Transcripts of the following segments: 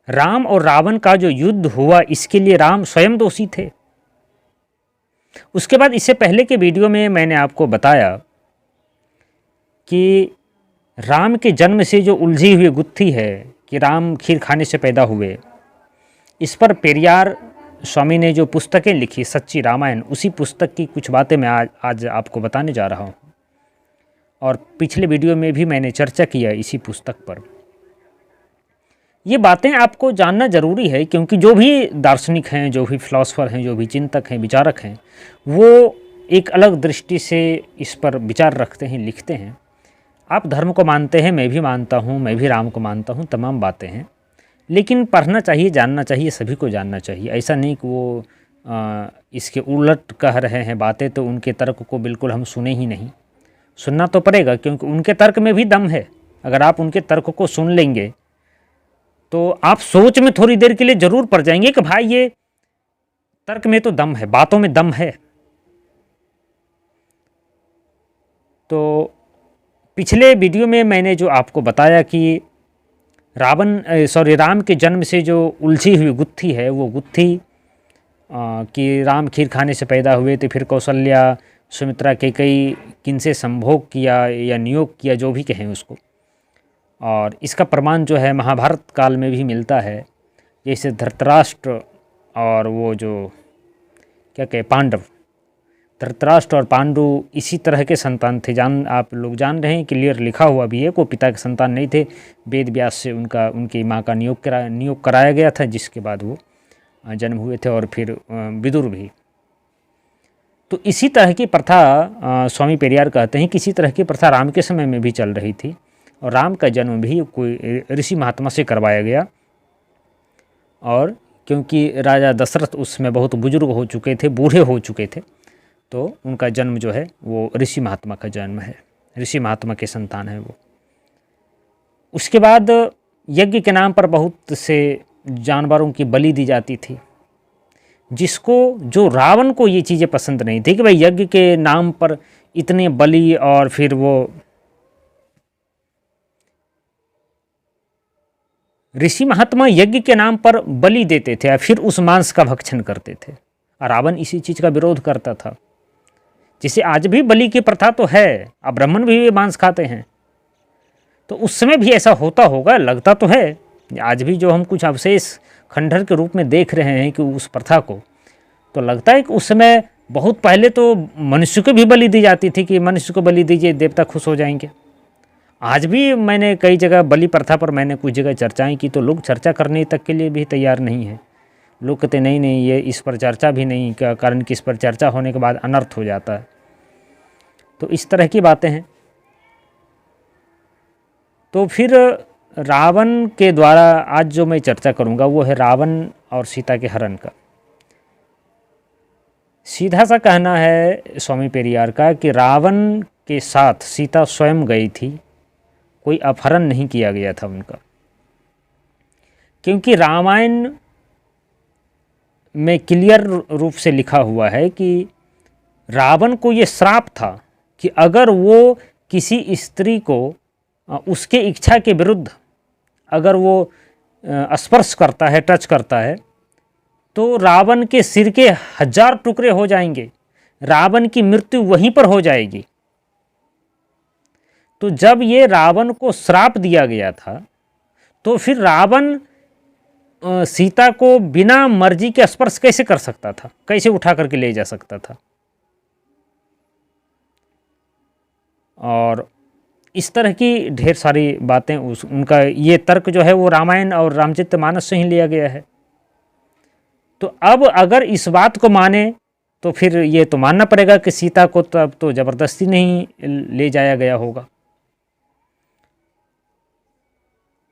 राम और रावण का जो युद्ध हुआ इसके लिए राम स्वयं दोषी थे। उसके बाद इससे पहले के वीडियो में मैंने आपको बताया कि राम के जन्म से जो उलझी हुई गुत्थी है कि राम खीर खाने से पैदा हुए, इस पर पेरियार स्वामी ने जो पुस्तकें लिखी सच्ची रामायण, उसी पुस्तक की कुछ बातें मैं आज आपको बताने जा रहा हूँ। और पिछले वीडियो में भी मैंने चर्चा किया इसी पुस्तक पर। ये बातें आपको जानना ज़रूरी है क्योंकि जो भी दार्शनिक हैं, जो भी फिलॉसफर हैं, जो भी चिंतक हैं, विचारक हैं, वो एक अलग दृष्टि से इस पर विचार रखते हैं, लिखते हैं। आप धर्म को मानते हैं, मैं भी मानता हूँ, मैं भी राम को मानता हूँ, तमाम बातें हैं, लेकिन पढ़ना चाहिए, जानना चाहिए, सभी को जानना चाहिए। ऐसा नहीं कि वो इसके उलट कह रहे हैं बातें तो उनके तर्क को बिल्कुल हम सुने ही नहीं। सुनना तो पड़ेगा क्योंकि उनके तर्क में भी दम है। अगर आप उनके तर्क को सुन लेंगे तो आप सोच में थोड़ी देर के लिए ज़रूर पड़ जाएंगे कि भाई ये तर्क में तो दम है, बातों में दम है। तो पिछले वीडियो में मैंने जो आपको बताया कि राम के जन्म से जो उलझी हुई गुत्थी है, वो गुत्थी कि राम खीर खाने से पैदा हुए थे, फिर कौशल्या, सुमित्रा, कैकेयी किनसे संभोग किया या नियोग किया, जो भी कहें उसको। और इसका प्रमाण जो है महाभारत काल में भी मिलता है। जैसे धृतराष्ट्र और वो जो क्या कहे पांडव, धृतराष्ट्र और पांडु इसी तरह के संतान थे। आप लोग जान रहे हैं, क्लियर लिखा हुआ भी है, को पिता के संतान नहीं थे। वेद व्यास से उनकी माँ का नियोग कराया गया था, जिसके बाद वो जन्म हुए थे, और फिर विदुर भी। तो इसी तरह की प्रथा स्वामी पेरियार कहते हैं कि इसी तरह की प्रथा राम के समय में भी चल रही थी, और राम का जन्म भी कोई ऋषि महात्मा से करवाया गया। और क्योंकि राजा दशरथ उसमें बहुत बुजुर्ग हो चुके थे, बूढ़े हो चुके थे, तो उनका जन्म जो है वो ऋषि महात्मा का जन्म है, ऋषि महात्मा के संतान है वो। उसके बाद यज्ञ के नाम पर बहुत से जानवरों की बलि दी जाती थी, जो रावण को ये चीज़ें पसंद नहीं थी कि भाई यज्ञ के नाम पर इतने बलि, और फिर वो ऋषि महात्मा यज्ञ के नाम पर बलि देते थे और फिर उस मांस का भक्षण करते थे। और रावण इसी चीज़ का विरोध करता था। जैसे आज भी बलि की प्रथा तो है, अब ब्राह्मण भी मांस खाते हैं, तो उस समय भी ऐसा होता होगा, लगता तो है। आज भी जो हम कुछ अवशेष खंडहर के रूप में देख रहे हैं कि उस प्रथा को, तो लगता है कि उस समय बहुत पहले तो मनुष्य को भी बलि दी जाती थी कि मनुष्य को बलि दीजिए, देवता खुश हो जाएंगे। आज भी मैंने कई जगह बलि प्रथा पर मैंने कुछ जगह चर्चाएं की, तो लोग चर्चा करने तक के लिए भी तैयार नहीं है। लोग कहते नहीं ये इस पर चर्चा भी नहीं, क्या कारण कि इस पर चर्चा होने के बाद अनर्थ हो जाता है। तो इस तरह की बातें हैं। तो फिर रावण के द्वारा आज जो मैं चर्चा करूंगा वो है रावण और सीता के हरण का। सीधा सा कहना है स्वामी पेरियार का कि रावण के साथ सीता स्वयं गई थी, कोई अपहरण नहीं किया गया था उनका। क्योंकि रामायण में क्लियर रूप से लिखा हुआ है कि रावण को ये श्राप था कि अगर वो किसी स्त्री को उसके इच्छा के विरुद्ध अगर वो स्पर्श करता है, टच करता है, तो रावण के सिर के 1000 टुकड़े हो जाएंगे, रावण की मृत्यु वहीं पर हो जाएगी। तो जब ये रावण को श्राप दिया गया था, तो फिर रावण सीता को बिना मर्जी के स्पर्श कैसे कर सकता था, कैसे उठा करके ले जा सकता था। और इस तरह की ढेर सारी बातें उनका ये तर्क जो है वो रामायण और रामचरितमानस से ही लिया गया है। तो अब अगर इस बात को माने तो फिर ये तो मानना पड़ेगा कि सीता को तब तो ज़बरदस्ती नहीं ले जाया गया होगा,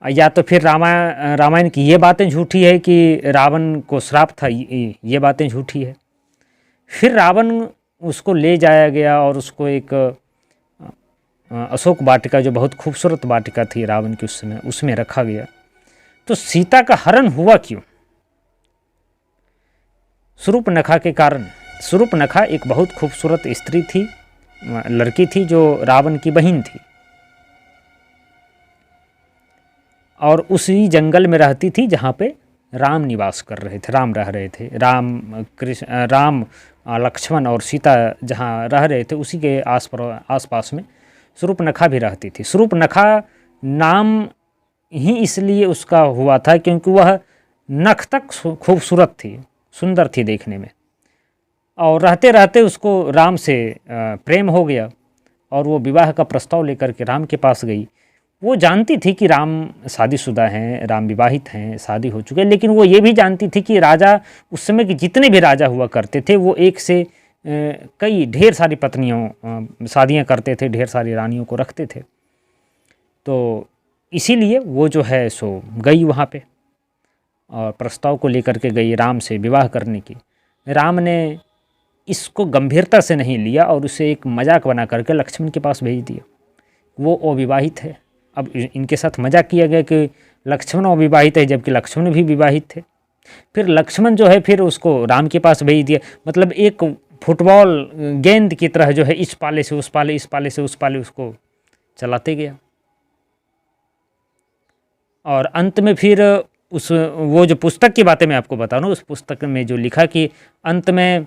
या तो फिर रामायण की ये बातें झूठी है कि रावण को श्राप था, ये बातें झूठी है। फिर रावण उसको ले जाया गया और उसको एक अशोक वाटिका, जो बहुत खूबसूरत वाटिका थी रावण की उस समय, उसमें रखा गया। तो सीता का हरण हुआ क्यों? शूर्पणखा के कारण। शूर्पणखा एक बहुत खूबसूरत स्त्री थी, लड़की थी, जो रावण की बहन थी। और उसी जंगल में रहती थी जहाँ पे राम निवास कर रहे थे, राम रह रहे थे। राम लक्ष्मण और सीता जहाँ रह रहे थे उसी के आसपास में शूर्पणखा भी रहती थी। शूर्पणखा नाम ही इसलिए उसका हुआ था क्योंकि वह नख तक खूबसूरत थी, सुंदर थी देखने में, और रहते रहते उसको राम से प्रेम हो गया और वो विवाह का प्रस्ताव लेकर के राम के पास गई। वो जानती थी कि राम शादीशुदा हैं, राम विवाहित हैं, शादी हो चुके हैं, लेकिन वो ये भी जानती थी कि राजा उस समय के जितने भी राजा हुआ करते थे वो एक से कई ढेर सारी पत्नियों शादियां करते थे, ढेर सारी रानियों को रखते थे। तो इसीलिए वो जो है सो गई वहाँ पे और प्रस्ताव को लेकर के गई राम से विवाह करने की। राम ने इसको गंभीरता से नहीं लिया और उसे एक मजाक बना करके लक्ष्मण के पास भेज दिया। वो अविवाहित है। अब इनके साथ मजाक किया गया कि लक्ष्मण अविवाहित है, जबकि लक्ष्मण भी विवाहित थे। फिर लक्ष्मण जो है फिर उसको राम के पास भेज दिया। मतलब एक फुटबॉल गेंद की तरह जो है इस पाले से उस पाले, इस पाले से उस पाले उसको चलाते गया। और अंत में फिर वो जो पुस्तक की बातें मैं आपको बता रहा हूँ, उस पुस्तक में जो लिखा कि अंत में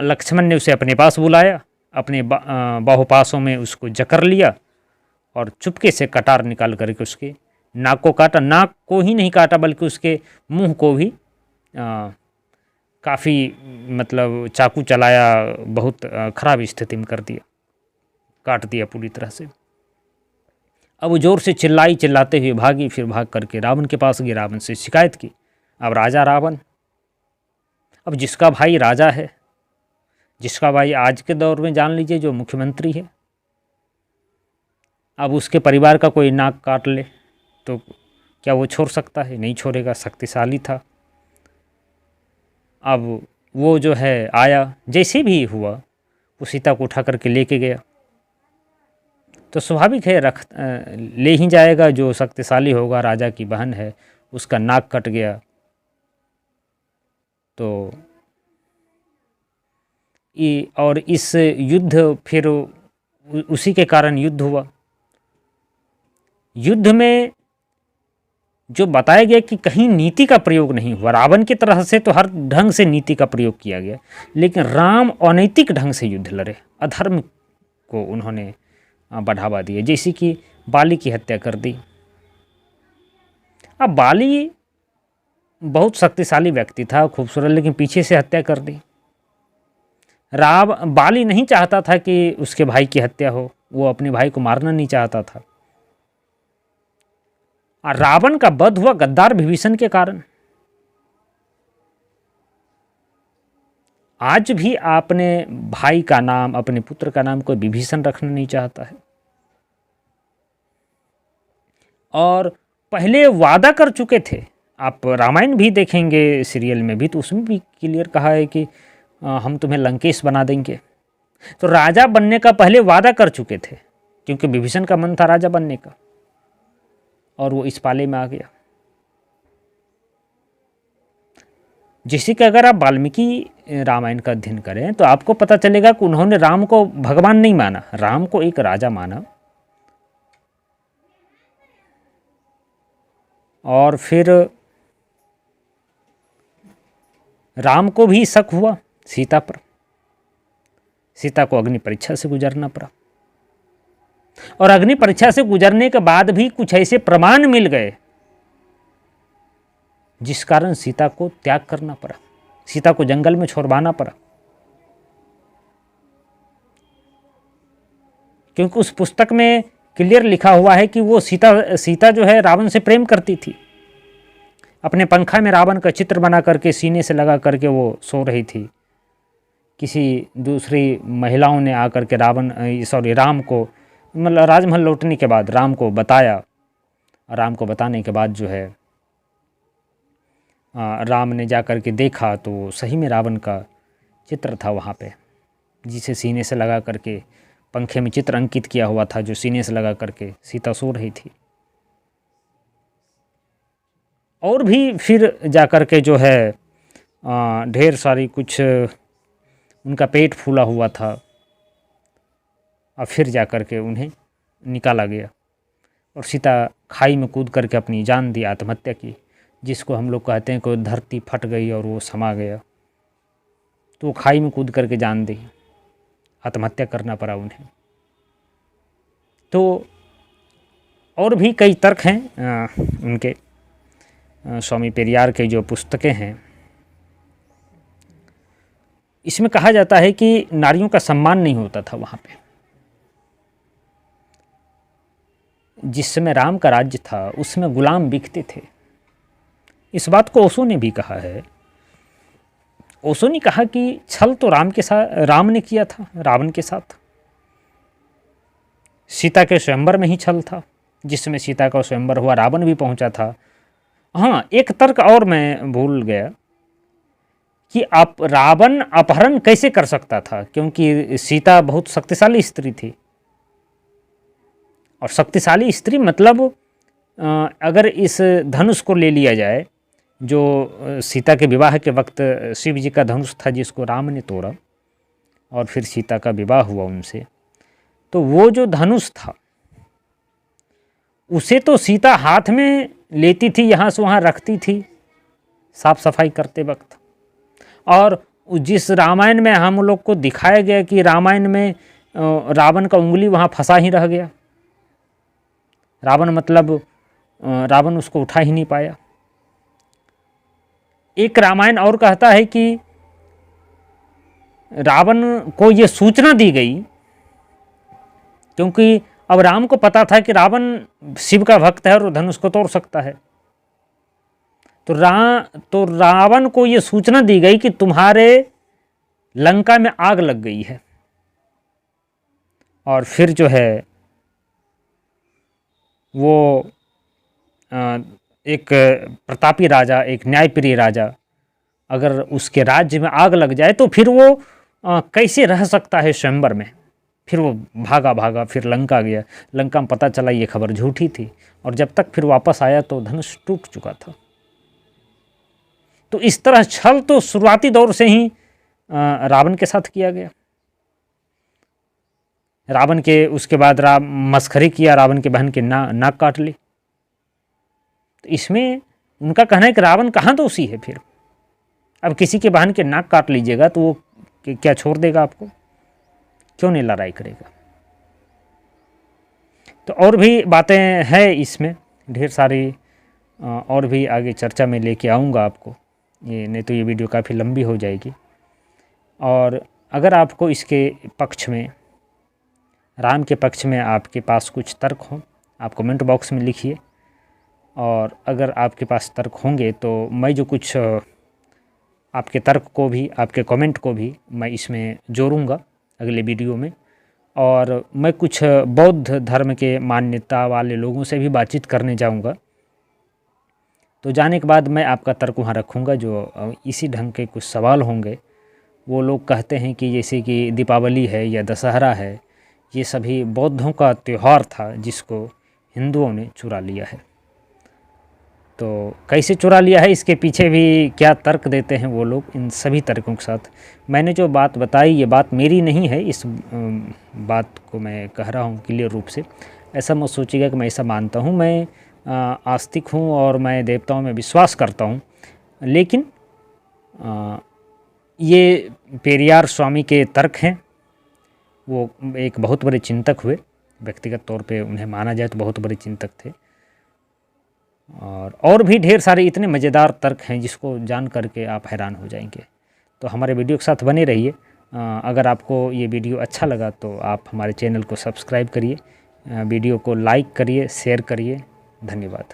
लक्ष्मण ने उसे अपने पास बुलाया, अपने बाहुपासों में उसको जकड़ लिया और चुपके से कटार निकाल करके उसके नाक को काटा। नाक को ही नहीं काटा बल्कि उसके मुंह को भी काफ़ी मतलब चाकू चलाया, बहुत ख़राब स्थिति में कर दिया, काट दिया पूरी तरह से। अब वो ज़ोर से चिल्लाते हुए भागी, फिर भाग करके रावण के पास गई, रावण से शिकायत की। अब राजा रावण, अब जिसका भाई राजा है, जिसका भाई आज के दौर में जान लीजिए जो मुख्यमंत्री है, अब उसके परिवार का कोई नाक काट ले तो क्या वो छोड़ सकता है? नहीं छोड़ेगा, शक्तिशाली था। अब वो जो है आया, जैसे भी हुआ वो सीता को उठा करके लेके गया। तो स्वाभाविक है ले ही जाएगा, जो शक्तिशाली होगा, राजा की बहन है, उसका नाक कट गया तो और इस युद्ध फिर उसी के कारण युद्ध हुआ। युद्ध में जो बताया गया कि कहीं नीति का प्रयोग नहीं हुआ, रावण की तरह से तो हर ढंग से नीति का प्रयोग किया गया, लेकिन राम अनैतिक ढंग से युद्ध लड़े, अधर्म को उन्होंने बढ़ावा दिया, जैसे कि बाली की हत्या कर दी। अब बाली बहुत शक्तिशाली व्यक्ति था, खूबसूरत, लेकिन पीछे से हत्या कर दी। बाली नहीं चाहता था कि उसके भाई की हत्या हो, वो अपने भाई को मारना नहीं चाहता था। और रावण का वध हुआ गद्दार विभीषण के कारण। आज भी अपने भाई का नाम, अपने पुत्र का नाम कोई विभीषण रखना नहीं चाहता है। और पहले वादा कर चुके थे, आप रामायण भी देखेंगे सीरियल में भी, तो उसमें भी क्लियर कहा है कि हम तुम्हें लंकेश बना देंगे। तो राजा बनने का पहले वादा कर चुके थे, क्योंकि विभीषण का मन था राजा बनने का, और वो इस पाले में आ गया। जैसे कि अगर आप वाल्मीकि रामायण का अध्ययन करें तो आपको पता चलेगा कि उन्होंने राम को भगवान नहीं माना, राम को एक राजा माना। और फिर राम को भी शक हुआ सीता पर, सीता को अग्नि परीक्षा से गुजरना पड़ा, और अग्नि परीक्षा से गुजरने के बाद भी कुछ ऐसे प्रमाण मिल गए जिस कारण सीता को त्याग करना पड़ा, सीता को जंगल में छोड़वाना पड़ा। क्योंकि उस पुस्तक में क्लियर लिखा हुआ है कि वो सीता जो है रावण से प्रेम करती थी। अपने पंखा में रावण का चित्र बना करके सीने से लगा करके वो सो रही थी। किसी दूसरी महिलाओं ने आकर के राम को, मतलब राजमहल लौटने के बाद राम को बताया। राम को बताने के बाद जो है राम ने जा कर के देखा तो सही में रावण का चित्र था वहाँ पे, जिसे सीने से लगा करके पंखे में चित्र अंकित किया हुआ था, जो सीने से लगा करके सीता सो रही थी। और भी फिर जा कर के जो है ढेर सारी कुछ, उनका पेट फूला हुआ था, और फिर जा कर के उन्हें निकाला गया और सीता खाई में कूद करके अपनी जान दी, आत्महत्या की, जिसको हम लोग कहते हैं कि धरती फट गई और वो समा गया। तो वो खाई में कूद करके जान दी, आत्महत्या करना पड़ा उन्हें। तो और भी कई तर्क हैं उनके, स्वामी पेरियार के जो पुस्तकें हैं, इसमें कहा जाता है कि नारियों का सम्मान नहीं होता था वहाँ पे। जिस समय राम का राज्य था उसमें गुलाम बिकते थे। इस बात को ओशो ने भी कहा है। ओशो ने कहा कि छल तो राम ने किया था रावण के साथ। सीता के स्वयंवर में ही छल था। जिसमें सीता का स्वयंवर हुआ रावण भी पहुंचा था। हाँ, एक तर्क और मैं भूल गया कि आप रावण अपहरण कैसे कर सकता था, क्योंकि सीता बहुत शक्तिशाली स्त्री थी। और शक्तिशाली स्त्री मतलब अगर इस धनुष को ले लिया जाए, जो सीता के विवाह के वक्त शिव जी का धनुष था जिसको राम ने तोड़ा और फिर सीता का विवाह हुआ उनसे, तो वो जो धनुष था उसे तो सीता हाथ में लेती थी, यहाँ से वहाँ रखती थी साफ सफाई करते वक्त। और जिस रामायण में हम लोग को दिखाया गया कि रामायण में रावण का उंगली वहाँ फंसा ही रह गया। रावण मतलब रावण उसको उठा ही नहीं पाया। एक रामायण और कहता है कि रावण को ये सूचना दी गई, क्योंकि अब राम को पता था कि रावण शिव का भक्त है और धनुष को तोड़ सकता है। तो रावण को ये सूचना दी गई कि तुम्हारे लंका में आग लग गई है। और फिर जो है वो एक प्रतापी राजा, एक न्यायप्रिय राजा, अगर उसके राज्य में आग लग जाए तो फिर वो कैसे रह सकता है स्वयंवर में। फिर वो भागा, फिर लंका गया। लंका में पता चला ये खबर झूठी थी, और जब तक फिर वापस आया तो धनुष टूट चुका था। तो इस तरह छल तो शुरुआती दौर से ही रावण के साथ किया गया। रावण के उसके बाद मस्खरी किया, रावण के बहन के नाक काट ली। तो इसमें उनका कहना है कि रावण कहाँ दोषी है। फिर अब किसी के बहन के नाक काट लीजिएगा तो वो क्या छोड़ देगा आपको? क्यों नहीं लड़ाई करेगा? तो और भी बातें हैं इसमें ढेर सारी, और भी आगे चर्चा में लेके आऊँगा आपको। ये नहीं तो ये वीडियो काफ़ी लंबी हो जाएगी। और अगर आपको इसके पक्ष में, राम के पक्ष में आपके पास कुछ तर्क हो, आप कमेंट बॉक्स में लिखिए। और अगर आपके पास तर्क होंगे तो मैं जो कुछ आपके तर्क को भी, आपके कमेंट को भी मैं इसमें जोड़ूंगा अगले वीडियो में। और मैं कुछ बौद्ध धर्म के मान्यता वाले लोगों से भी बातचीत करने जाऊंगा। तो जाने के बाद मैं आपका तर्क वहाँ रखूँगा। जो इसी ढंग के कुछ सवाल होंगे, वो लोग कहते हैं कि जैसे कि दीपावली है या दशहरा है, ये सभी बौद्धों का त्यौहार था जिसको हिंदुओं ने चुरा लिया है। तो कैसे चुरा लिया है, इसके पीछे भी क्या तर्क देते हैं वो लोग, इन सभी तर्कों के साथ मैंने जो बात बताई, ये बात मेरी नहीं है। इस बात को मैं कह रहा हूँ क्लियर रूप से। ऐसा मत सोचिएगा कि मैं ऐसा मानता हूँ। मैं आस्तिक हूँ और मैं देवताओं में विश्वास करता हूँ। लेकिन ये पेरियार स्वामी के तर्क हैं। वो एक बहुत बड़े चिंतक हुए, व्यक्तिगत तौर पे उन्हें माना जाए तो बहुत बड़े चिंतक थे। और भी ढेर सारे इतने मज़ेदार तर्क हैं जिसको जान करके आप हैरान हो जाएंगे। तो हमारे वीडियो के साथ बने रहिए। अगर आपको ये वीडियो अच्छा लगा तो आप हमारे चैनल को सब्सक्राइब करिए, वीडियो को लाइक करिए, शेयर करिए। धन्यवाद।